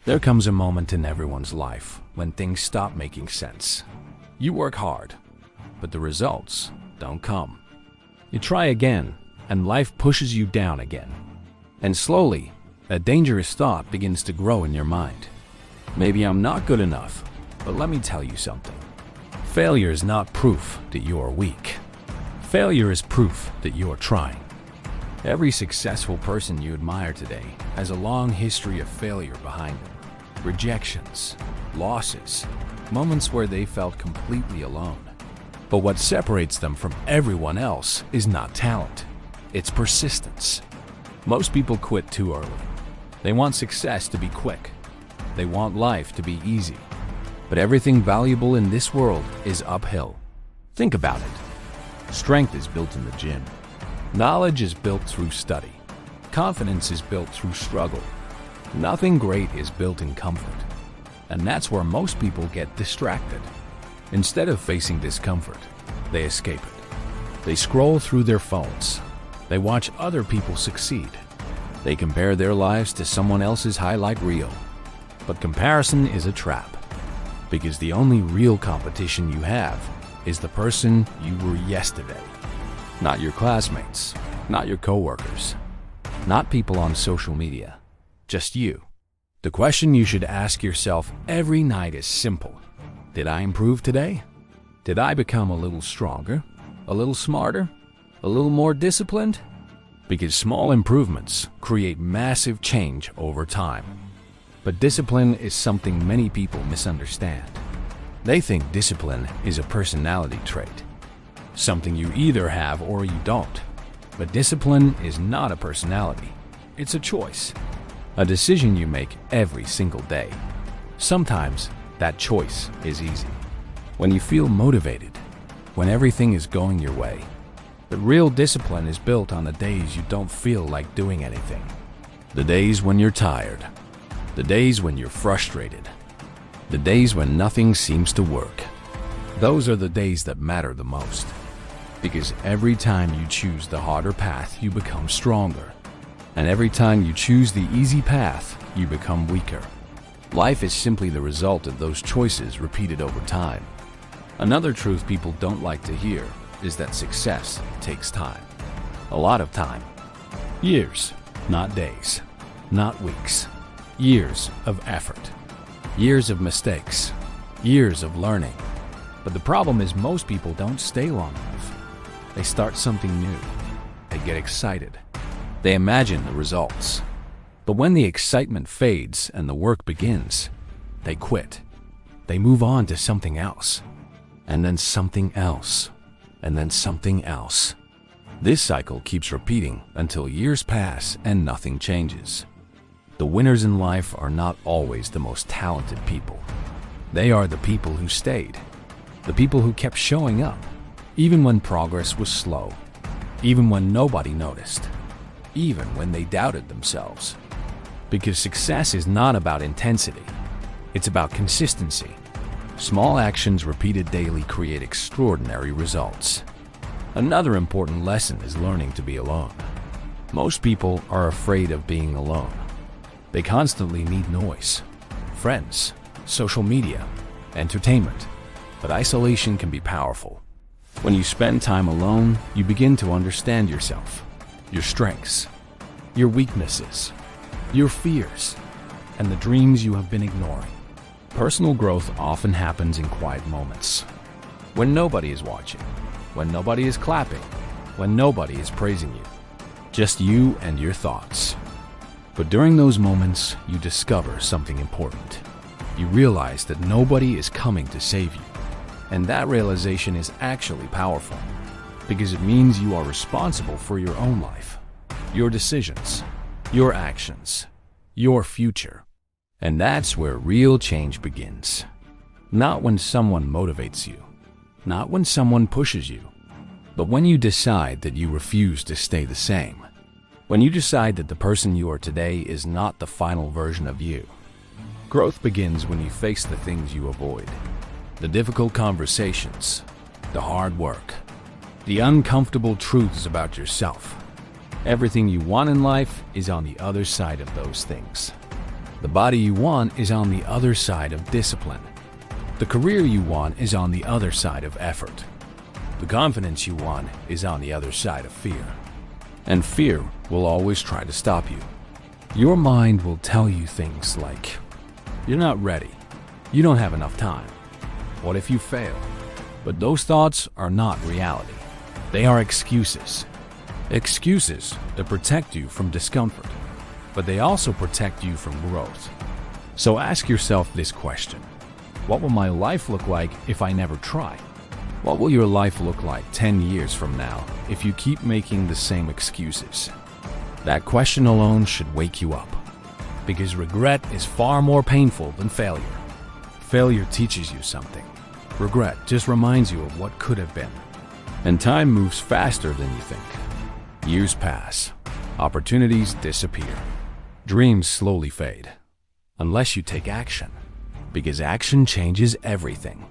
There comes a moment in everyone's life when things stop making sense. You work hard, but the results don't come. You try again, and life pushes you down again. And slowly, a dangerous thought begins to grow in your mind. Maybe I'm not good enough, but let me tell you something. Failure is not proof that you are weak. Failure is proof that you are trying. Every successful person you admire today has a long history of failure behind them. Rejections, losses, moments where they felt completely alone. But what separates them from everyone else is not talent, it's persistence. Most people quit too early. They want success to be quick. They want life to be easy. But everything valuable in this world is uphill. Think about it. Strength is built in the gym. Knowledge is built through study. Confidence is built through struggle. Nothing great is built in comfort. And that's where most people get distracted. Instead of facing discomfort, they escape it. They scroll through their phones. They watch other people succeed. They compare their lives to someone else's highlight reel. But comparison is a trap. Because the only real competition you have is the person you were yesterday. Not your classmates, not your coworkers, not people on social media, just you. The question you should ask yourself every night is simple. Did I improve today? Did I become a little stronger, a little smarter, a little more disciplined? Because small improvements create massive change over time. But discipline is something many people misunderstand. They think discipline is a personality trait, something you either have or you don't. But discipline is not a personality. It's a choice, a decision you make every single day. Sometimes that choice is easy, when you feel motivated, when everything is going your way. But real discipline is built on the days you don't feel like doing anything. The days when you're tired, the days when you're frustrated, the days when nothing seems to work. Those are the days that matter the most. Because every time you choose the harder path, you become stronger. And every time you choose the easy path, you become weaker. Life is simply the result of those choices repeated over time. Another truth people don't like to hear is that success takes time. A lot of time. Years, not days, not weeks. Years of effort. Years of mistakes. Years of learning. But the problem is most people don't stay long enough. They start something new. They get excited. They imagine the results. But when the excitement fades and the work begins, they quit. They move on to something else. And then something else. And then something else. This cycle keeps repeating until years pass and nothing changes. The winners in life are not always the most talented people. They are the people who stayed. The people who kept showing up, even when progress was slow. Even when nobody noticed. Even when they doubted themselves. Because success is not about intensity. It's about consistency. Small actions repeated daily create extraordinary results. Another important lesson is learning to be alone. Most people are afraid of being alone. They constantly need noise, friends, social media, entertainment. But isolation can be powerful. When you spend time alone, you begin to understand yourself, your strengths, your weaknesses, your fears, and the dreams you have been ignoring. Personal growth often happens in quiet moments. When nobody is watching, when nobody is clapping, when nobody is praising you. Just you and your thoughts. But during those moments, you discover something important. You realize that nobody is coming to save you. And that realization is actually powerful, because it means you are responsible for your own life, your decisions, your actions, your future. And that's where real change begins. Not when someone motivates you, not when someone pushes you, but when you decide that you refuse to stay the same. When you decide that the person you are today is not the final version of you. Growth begins when you face the things you avoid. The difficult conversations, the hard work, the uncomfortable truths about yourself. Everything you want in life is on the other side of those things. The body you want is on the other side of discipline. The career you want is on the other side of effort. The confidence you want is on the other side of fear. And fear will always try to stop you. Your mind will tell you things like, "You're not ready. You don't have enough time. What if you fail?" But those thoughts are not reality. They are excuses. Excuses that protect you from discomfort, but they also protect you from growth. So ask yourself this question: what will my life look like if I never try? What will your life look like 10 years from now if you keep making the same excuses? That question alone should wake you up, because regret is far more painful than failure. Failure teaches you something. Regret just reminds you of what could have been. And time moves faster than you think. Years pass. Opportunities disappear. Dreams slowly fade. Unless you take action. Because action changes everything.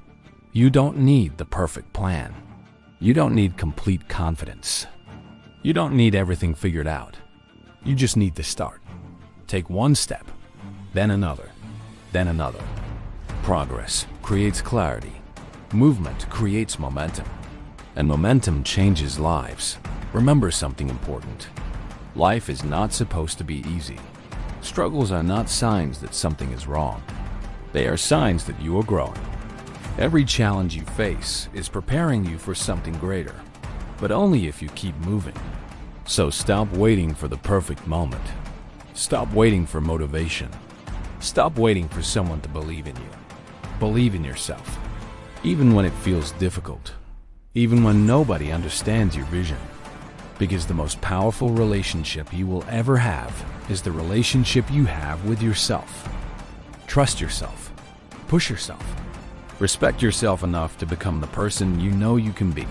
You don't need the perfect plan. You don't need complete confidence. You don't need everything figured out. You just need to start. Take one step, then another, then another. Progress creates clarity. Movement creates momentum. And momentum changes lives. Remember something important. Life is not supposed to be easy. Struggles are not signs that something is wrong. They are signs that you are growing. Every challenge you face is preparing you for something greater, but only if you keep moving. So stop waiting for the perfect moment. Stop waiting for motivation. Stop waiting for someone to believe in you. Believe in yourself, even when it feels difficult, even when nobody understands your vision. Because the most powerful relationship you will ever have is the relationship you have with yourself. Trust yourself. Push yourself. Respect yourself enough to become the person you know you can be.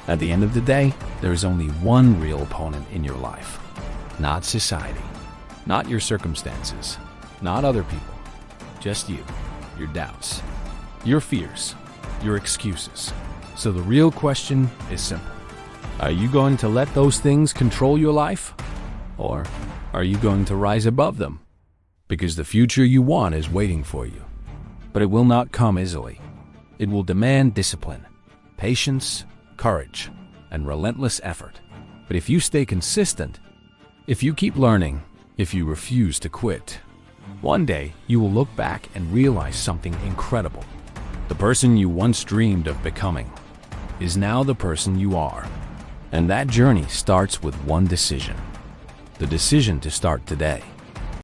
At the end of the day, there is only one real opponent in your life. Not society, not your circumstances, not other people. Just you, your doubts, your fears, your excuses. So the real question is simple. Are you going to let those things control your life? Or are you going to rise above them? Because the future you want is waiting for you. But it will not come easily. It will demand discipline, patience, courage, and relentless effort. But if you stay consistent, if you keep learning, if you refuse to quit, one day you will look back and realize something incredible. The person you once dreamed of becoming is now the person you are. And that journey starts with one decision. The decision to start today.